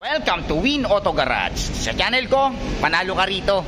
Welcome to Win Auto Garage. Sa channel ko, panalo ka rito.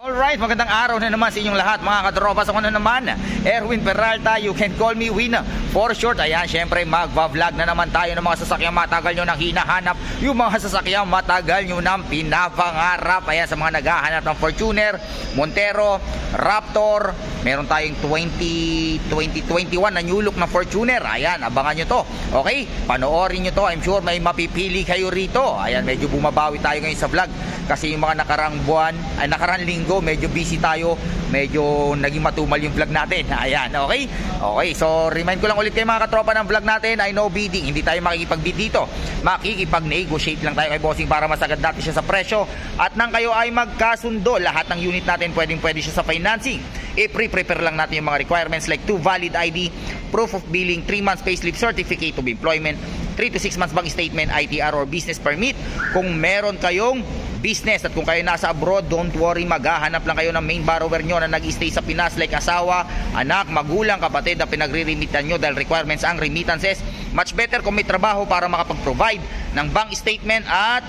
Alright, magandang araw na naman sa inyong lahat mga kadropas. Ako na naman, Erwin Peralta. You can call me Win for short. Ayan, syempre magva-vlog na naman tayo ng mga sasakyang matagal nyo nang hinahanap. Yung mga sasakyang matagal nyo nang pinapangarap. Ayan, sa mga naghahanap ng Fortuner, Montero, Raptor. Meron tayong 2021 na new look na Fortuner. Ayan, abangan nyo to. Okay, panoorin nyo to. I'm sure may mapipili kayo rito. Ayan, medyo bumabawi tayo ngayon sa vlog kasi yung mga nakarang buwan, ay nakarang linggo, medyo busy tayo, medyo naging matumal yung vlog natin. Ayan, okay? Okay, so remind ko lang ulit kayo mga katropa ng vlog natin, I know bidding, hindi tayo makikipag-bid dito. Makikipag-negotiate lang tayo kay bossing para masagad natin siya sa presyo. At nang kayo ay magkasundo, lahat ng unit natin pwede siya sa financing. I-prepare lang natin yung mga requirements like 2 valid ID, proof of billing, 3 months payslip, certificate of employment, 3 to 6 months bank statement, ITR or business permit. Kung meron kayong business at kung kayo nasa abroad, don't worry, maghahanap lang kayo ng main borrower nyo na nag-stay sa Pinas like asawa, anak, magulang, kapatid na pinagre-remitan nyo dahil requirements ang remittances. Much better kung may trabaho para makapag-provide ng bank statement at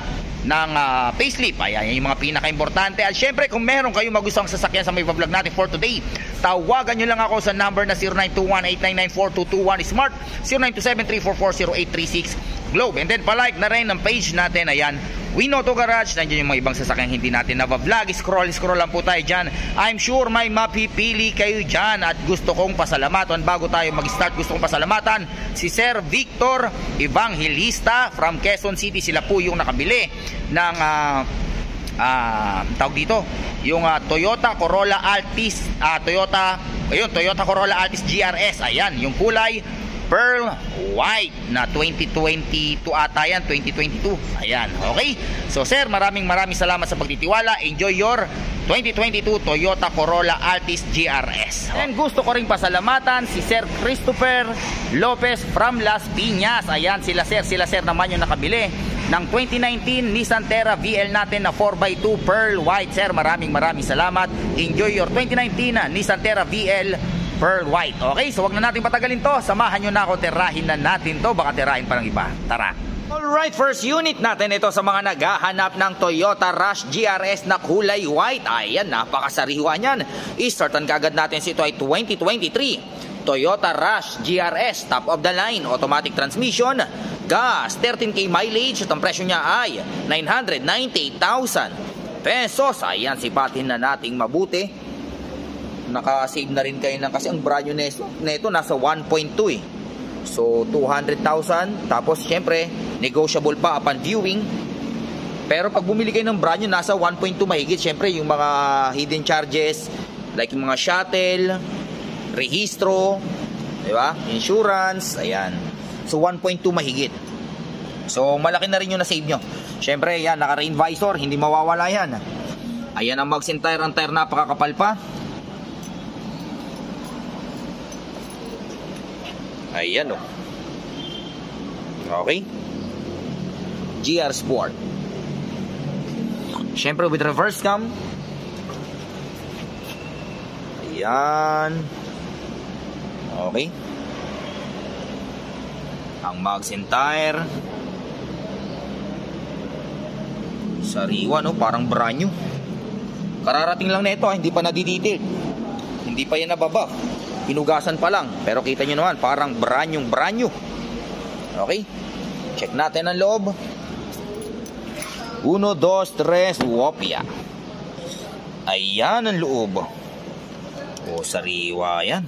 ng payslip. Ayan, yung mga pinaka-importante. At syempre, kung meron kayong magustong sasakyan sa may vlog natin for today, tawagan nyo lang ako sa number na 0921-899-4221 Smart, 0927-344-0836 Globe. And then palike na rin ng page natin. Ayan, Win Auto Garage. Nandiyan yung mga ibang sasakyan hindi natin nabavlog. Scroll lang po tayo dyan. I'm sure may mapipili kayo dyan. At gusto kong pasalamatan, bago tayo mag-start, gusto kong pasalamatan si Sir Victor Evangelista from Quezon City. Sila po yung nakabili ng tawag dito, yung Toyota Corolla Altis, Toyota Corolla Altis GRS. Ayan, yung kulay pearl white na 2022 ata yan, 2022. Ayan, okay? So sir, maraming salamat sa pagtitiwala. Enjoy your 2022 Toyota Corolla Altis GRS. And gusto ko rin pasalamatan si Sir Christopher Lopez from Las Piñas. Ayan, sila sir naman yung nakabili ng 2019 Nissan Terra VL natin na 4x2 pearl white. Sir, maraming salamat. Enjoy your 2019 Nissan Terra VL pearl white. Okay, so wag na natin patagalin to. Samahan nyo na ako, tirahin na natin to. Baka tirahin pa ng iba. Tara. Alright, first unit natin ito sa mga naghahanap ng Toyota Rush GRS na kulay white. Ayan, napakasariwa niyan. I-startan kagad natin ito ay 2023 Toyota Rush GRS, top of the line, automatic transmission, gas, 13k mileage. At ang presyo niya ay 998,000 pesos. Ayan, sipatin na nating mabuti. Naka-save na rin kayo ng, kasi ang brand new neto nasa 1.2 eh. So 200,000, tapos syempre negotiable pa upon viewing. Pero pag bumili kayo ng brand new nasa 1.2 mahigit. Syempre yung mga hidden charges like yung mga shuttle, rehistro, di ba? Insurance, ayan. So 1.2 mahigit. So malaki na rin yung na-save nyo. Syempre yan, naka-rain visor, hindi mawawala yan. Ayan ang mags and tire, ang tire napakakapal pa. Ayan o. Okay. GR Sport. Siyempre with reverse cam. Ayan. Okay. Ang mags and tire. Sariwa no, parang brand new. Kararating lang na ito, hindi pa nadidetail. Hindi pa yan nababuff. Hinugasan pa lang, pero kita nyo naman parang brand new. Okay, check natin ang loob. 1, 2, 3, wopya. Ayan ang loob. O, sariwa yan,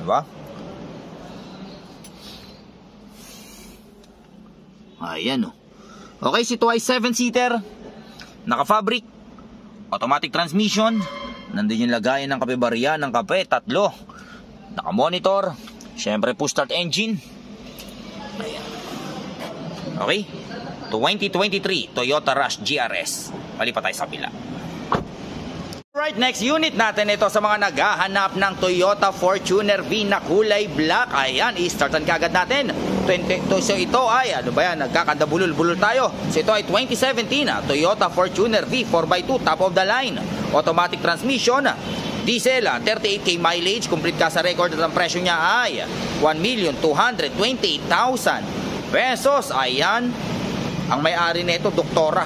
diba? Ayan o. Okay, ito ay 7-seater, naka-fabric, automatic transmission. Nandun yung lagayan ng kape barya, ng kape, 3. Naka-monitor. Siyempre push start engine. Ayan. Okay. 2023 Toyota Rush GRS. Palipat tayo sa pila. Right, next unit natin ito sa mga naghahanap ng Toyota Fortuner V na kulay black. Ayan, i-startan kagad natin. So ito ay, ano ba yan, nagkakadabulul-bulul tayo. So ito ay 2017 Toyota Fortuner V 4x2 top of the line. Automatic transmission, diesel, 38k mileage, complete ka sa record at ang presyo niya ay 1,228,000 pesos. Ayan, ang may-ari nito, doktora.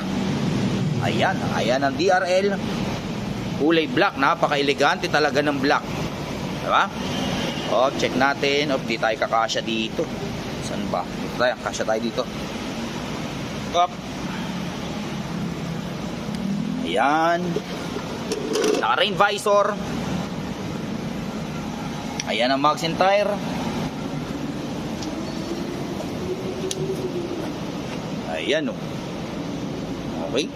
Ayan, ayan ang DRL. Kulay black, napaka-elegante talaga ng black. Diba? O, check natin. O, di tayo kakasya dito. Saan ba? Dito tayo, kasya tayo dito. Up. Ayan. Naka-rain visor. Ayan ang mags and tire. Ayan o. Okay.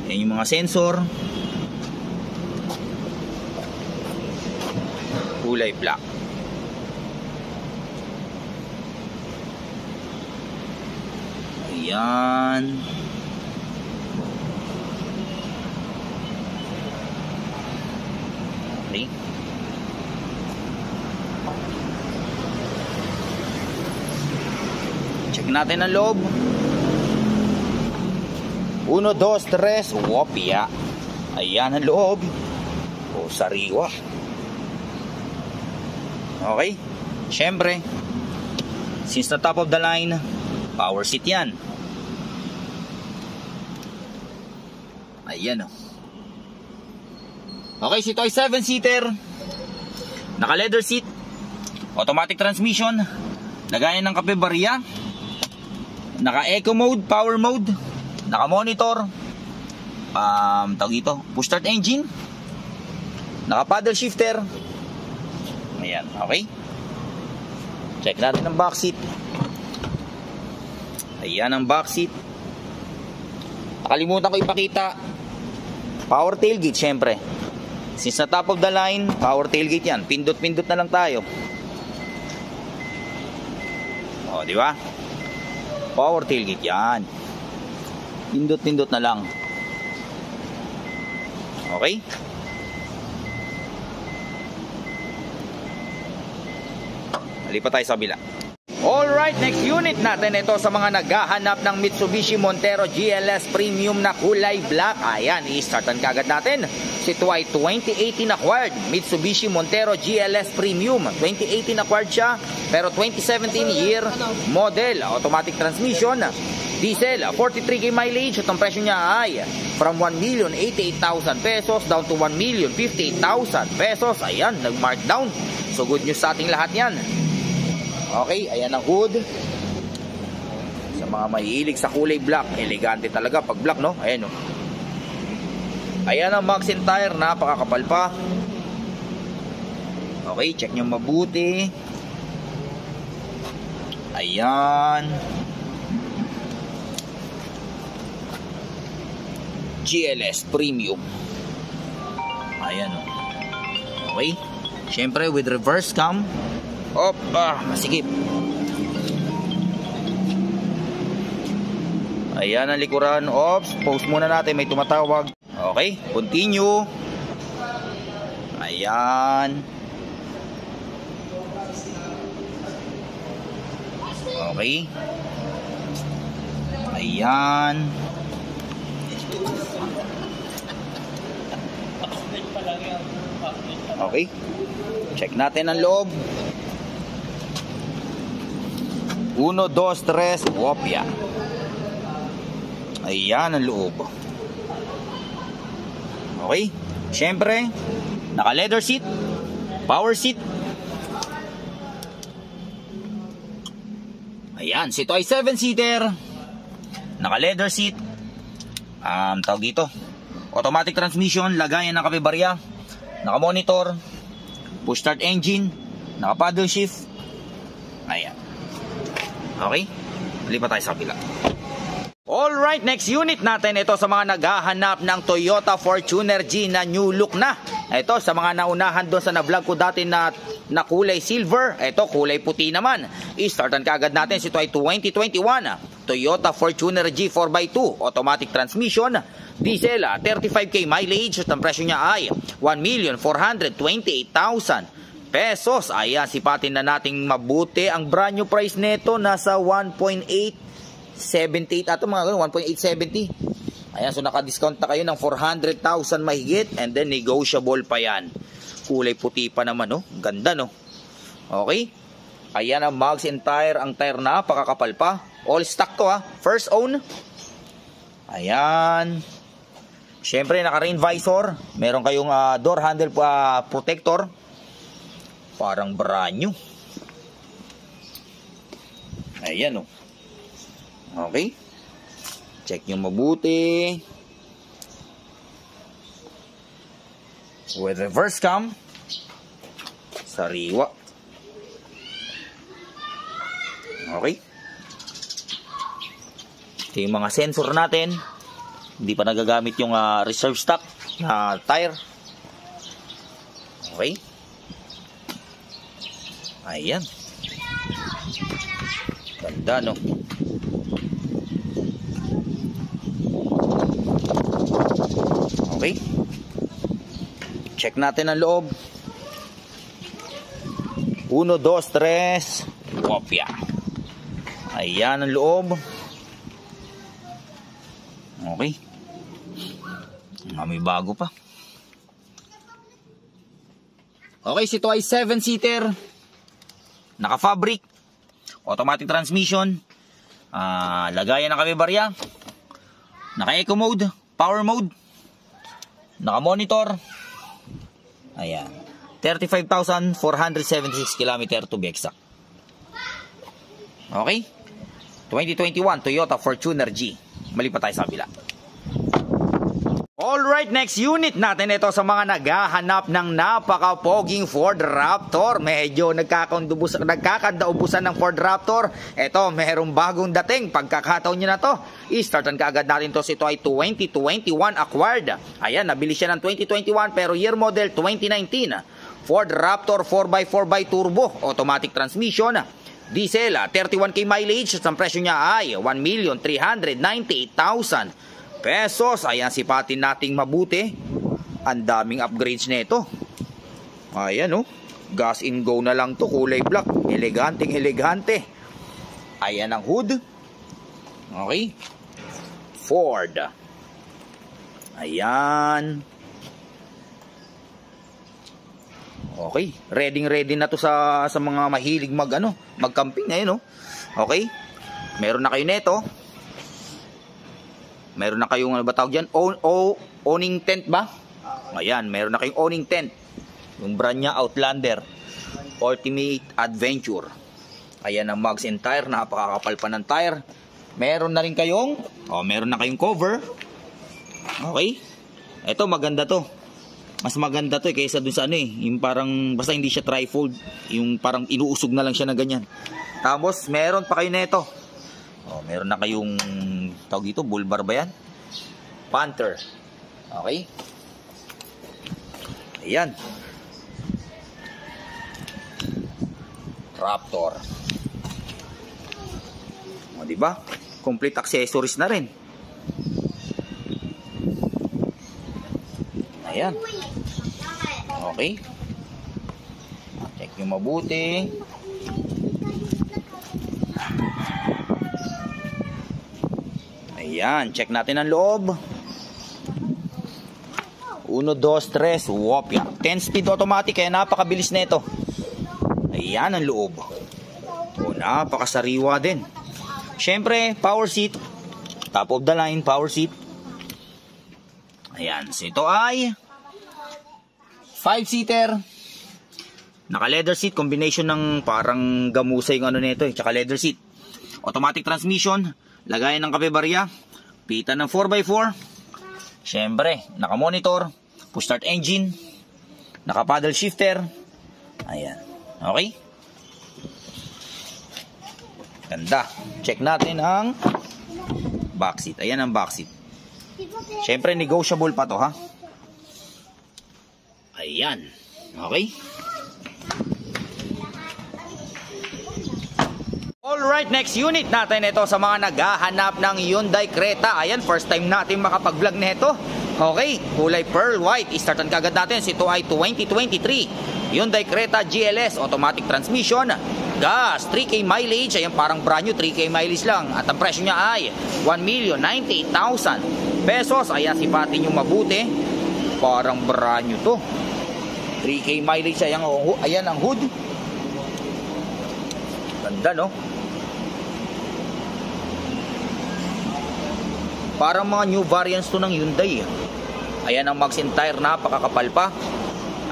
Yan yung mga sensor. Kulay black. Ayan. Okay. Check natin ang loob. 1, 2, 3, wopya. Ayan ang loob. O, sariwa. Okay. Siyempre, since na top of the line, power seat yan. Ayan o. Okay, so ito ay 7-seater. Naka leather seat. Automatic transmission. Lagayan ng kape barya. Naka eco mode, power mode. Naka-monitor. Tawag ito, push start engine. Naka-paddle shifter. Ayan, okay. Check natin ang back seat. Ayan ang back seat. Nakalimutan ko ipakita. Power tailgate, syempre. Since na top of the line, power tailgate yan. Pindot-pindot na lang tayo. O, di ba? Power tailgate yan. Pindot-pindot na lang. Okay? Lipat tayo sa kabila. Alright, next unit natin ito sa mga naghahanap ng Mitsubishi Montero GLS Premium na kulay black. Ayan, i-startan kagad natin. Ito ay 2018 acquired Mitsubishi Montero GLS Premium. 2018 acquired siya, pero 2017 year model. Automatic transmission, diesel, 43k mileage. At ang presyo niya ay from 1,088,000 pesos down to 1,058,000 pesos. Ayan, nag-markdown. So good news sa ating lahat yan. Okay, ayan ang hood. Sa mga mahilig sa kulay black, elegante talaga pag black, no? Ayan, no? Ayan ang mags and tire, napakakapal pa. Okay, check nyo mabuti. Ayan. GLS Premium. Ayan, no? Okay, syempre with reverse cam. Masikip. Ayan ang likuran. Ops, pause muna natin, may tumatawag. Okay, continue. Ayan. Okay. Ayan. Okay. Check natin ang loob. 1, 2, 3, wopya. Ayan ang loob. Okay. Siyempre, naka leather seat, power seat. Ayan, ito ay 7-seater. Naka leather seat. Tawag dito, automatic transmission, lagayan ng kape barya. Naka monitor, push start engine, naka paddle shift. Ayan. Okay, lipat tayo sa kabila. Alright, next unit natin ito sa mga naghahanap ng Toyota Fortuner G na new look na. Ito, sa mga naunahan doon sa na-vlog ko dati na kulay silver, ito, kulay puti naman. I-startan kaagad natin. Ito ay 2021 Toyota Fortuner G 4x2 automatic transmission, diesel, 35k mileage. At ang presyo niya ay 1,428,000 pesos. Ayan, sipatin na nating mabuti. Ang brand new price nito nasa 1.878 ato mga ganun, 1.870. Ayan, so naka-discount na kayo ng 400,000 mahigit, and then negotiable pa yan. Kulay puti pa naman, no? Ganda, no? Okay? Ayan ang mugs and tire. Ang tire na, pakakapal pa. All stock to, ha? First own. Ayan. Siyempre, naka-rain visor. Meron kayong door handle protector. Parang brand new. Ayan, no? Okay? Check nyo mabuti. With reverse cam. Sariwa. Okay. Ito yung mga sensor natin. Hindi pa nagagamit yung reserve stock na tire. Okay. Ayan. Ganda, no? Okay. Check natin ang loob. 1, 2, 3. Kopya. Ayan ang loob. Okay. May bago pa. Okay, ito ay 7-seater. Naka-fabric. Automatic transmission. Lagayan ng kabibarya. Naka-eco mode. Power mode. Naka-monitor. Ayan. 35,476 km to be exact. Okay? 2021 Toyota Fortuner G. Mali pa tayo sa kabila. Alright, next unit natin ito sa mga naghahanap ng napaka-poging Ford Raptor. Medyo nagkakandaubusan ng Ford Raptor. Ito, merong bagong dating. Pagkakataon nyo na to, i-startan kaagad natin to. Ito ay 2021 acquired. Ayan, nabili siya ng 2021 pero year model 2019. Ford Raptor 4x4x turbo, automatic transmission, diesel, 31k mileage. Ang presyo niya ay 1,398,000 pesos. Ayan, sipatin nating mabuti. Ang daming upgrades nito. Ayan, oh. Gas in go na lang to. Kulay black. Eleganteng elegante. Ayan ang hood. Okay. Ford. Ayan. Okay. Ready na to sa mga mahilig mag-camping. Ayan, oh. Okay. Meron na kayo nito. Meron na kayong owning tent ba? Ayan, meron na kayong owning tent. Yung brand niya, Outlander Ultimate Adventure. Ayan ang mugs and tire. Napakakapal pa ng tire. Meron na rin kayong meron na kayong cover. Okay? Ito, maganda to. Mas maganda to kaysa dun sa yung parang, basta hindi siya trifold. Yung parang inuusog na lang siya na ganyan. Tapos, meron pa kayo nito. Meron na kayong tawag dito, bull bar ba yan? Panther. Okay? Ayan. Raptor. Diba? Complete accessories na rin. Ayan. Okay. Check nyo mabuti. Ayan, check natin ang loob. 1, 2, 3, wopya. 10 speed automatic, kaya napakabilis na ito. Ayan ang loob. Napakasariwa din. Siyempre, power seat. Top of the line, power seat. Ayan, so ito ay 5-seater. Naka-leather seat, combination ng parang gamusay yung nito tsaka leather seat. Automatic transmission. Lagayan ng kape-barya. Pita ng 4x4. Siyempre, naka-monitor. Push start engine. Naka-paddle shifter. Ayan. Okay? Ganda. Check natin ang backseat. Ayan ang backseat. Siyempre, negotiable pa to, ha? Ayan. Okay. Alright, next unit natin ito sa mga naghahanap ng Hyundai Creta. Ayan, first time natin makapag-vlog nito. Okay, kulay pearl white. I-startan kagad natin. Ito ay 2023 Hyundai Creta GLS automatic transmission. Gas, 3K mileage. Ayan, parang brand new, 3K mileage lang. At ang presyo niya ay 1,098,000 pesos. Ayan, sipatin nyo mabuti. Parang brand new to. 3K mileage. Ayan ang hood. Ganda, no? Parang mga new variants to ng Hyundai. Ayan ang mags and tire, napakakapal pa.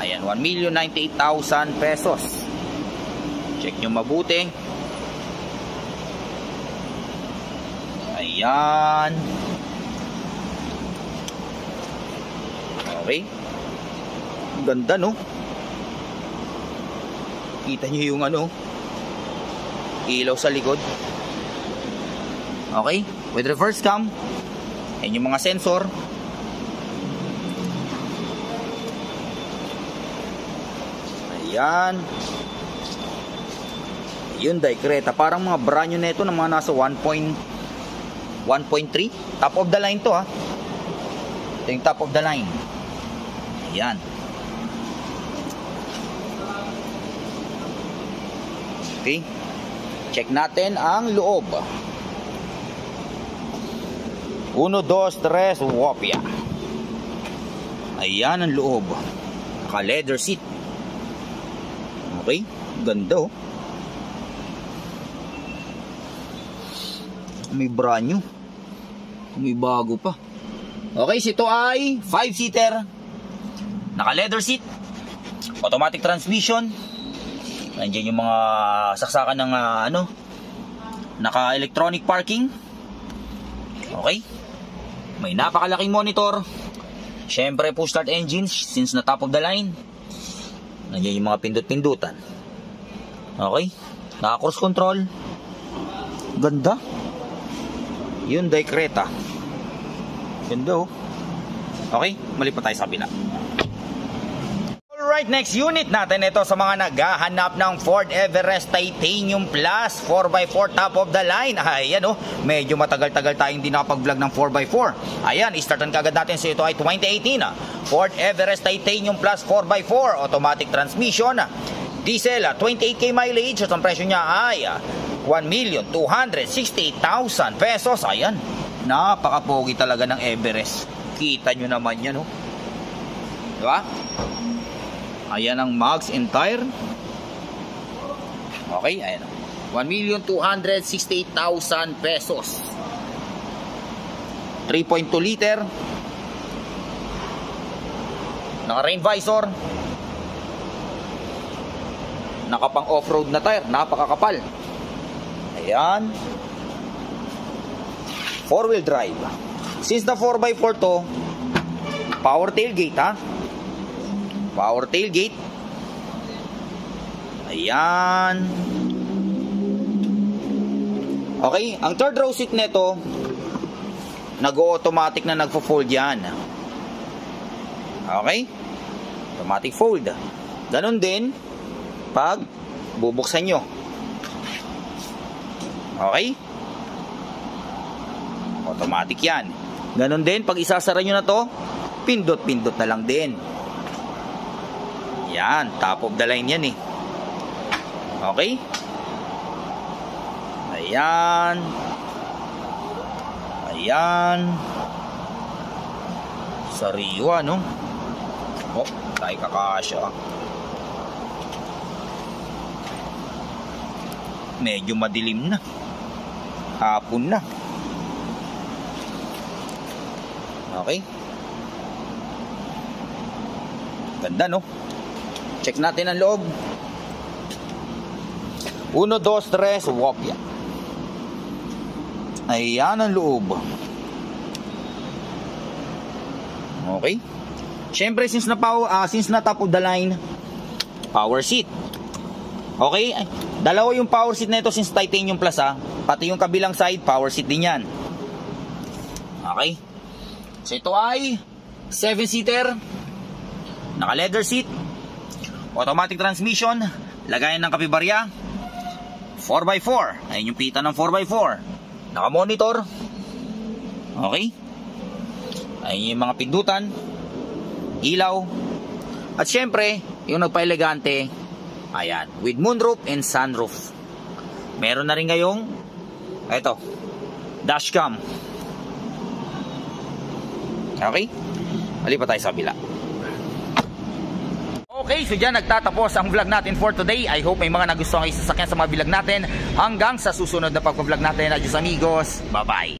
Ayan, 1,098,000 pesos. Check nyo mabuti. Ayan. Okay. Ganda, no? Kita nyo yung ilaw sa likod. Okay, with reverse cam. Ayan yung mga sensor. Ayan. Hyundai Creta. Parang mga brand new nito ng mga nasa 1.3. Top of the line to, ha. Ito yung top of the line. Ayan. Okay. Check natin ang loob. 1, 2, 3, wopya. Ayan ang loob. Naka leather seat. Okay, ganda, oh. May brand new. May bago pa. Okay, ito ay 5-seater. Naka leather seat. Automatic transmission. Nandiyan yung mga saksakan ng naka electronic parking. Okay. May napakalaking monitor. Syempre push start engines since na top of the line. Nandiyan yung mga pindot-pindutan. Okay. Naka cruise control. Ganda. Hyundai Creta. Ganda, oh. Okay, malipat tayo sa kabila. Alright, next unit natin ito sa mga naghahanap ng Ford Everest Titanium Plus 4x4 top of the line. Ayan, oh, medyo matagal-tagal tayong hindi nakapag-vlog ng 4x4. Ayan, i-startan kagad natin. So ito ay 2018 Ford Everest Titanium Plus 4x4 automatic transmission. Diesel, 28K mileage. At ang presyo niya ay 1,268,000 pesos. Ayan, napakapogi talaga ng Everest. Kita nyo naman yan, oh. Diba? Ayan ang mags and tire. Okay, ayan. 1,268,000 pesos. 3.2 liter. Naka rain visor. Naka pang off-road na tire. Napakakapal. Ayan. 4-wheel drive. Since na 4x4 to, power tailgate, ha. Power tailgate. Ayan. Okay, ang third row seat nito nag-automatic na nagfo-fold yan. Okay? Automatic fold. Ganon din pag bubuksan nyo. Okay? Automatic yan. Ganon din pag isasara nyo na to, pindot-pindot na lang din. Yan, top of the line yan, eh. Okay? Ayan. Ayan. Sariwa, no? Oh, tayo kakasya. Medyo madilim na. Hapon na. Okay? Ganda, no? Check natin ang loob. 1, 2, 3, wopya. Ayan ang loob. Okay. Siyempre, since na top of the line, power seat. Okay. Dalawa yung power seat na ito since Titanium Plus, ha. Pati yung kabilang side, power seat din yan. Okay. So ito ay 7-seater. Naka leather seat, automatic transmission, lagayan ng kapibarya, 4x4. Ayun yung pita ng 4x4. Naka monitor. Okay. Ayun yung mga pindutan, ilaw. At syempre, yung nagpa-elegante, ayan, with moonroof and sunroof. Meron na rin ngayong ito, dashcam. Okay? Mali pa tayo sa kabila. Okay, so dyan nagtatapos ang vlog natin for today. I hope may mga nagustuhan kayo sasakyan sa mga vlog natin. Hanggang sa susunod na pag-vlog natin. Adios amigos. Bye-bye.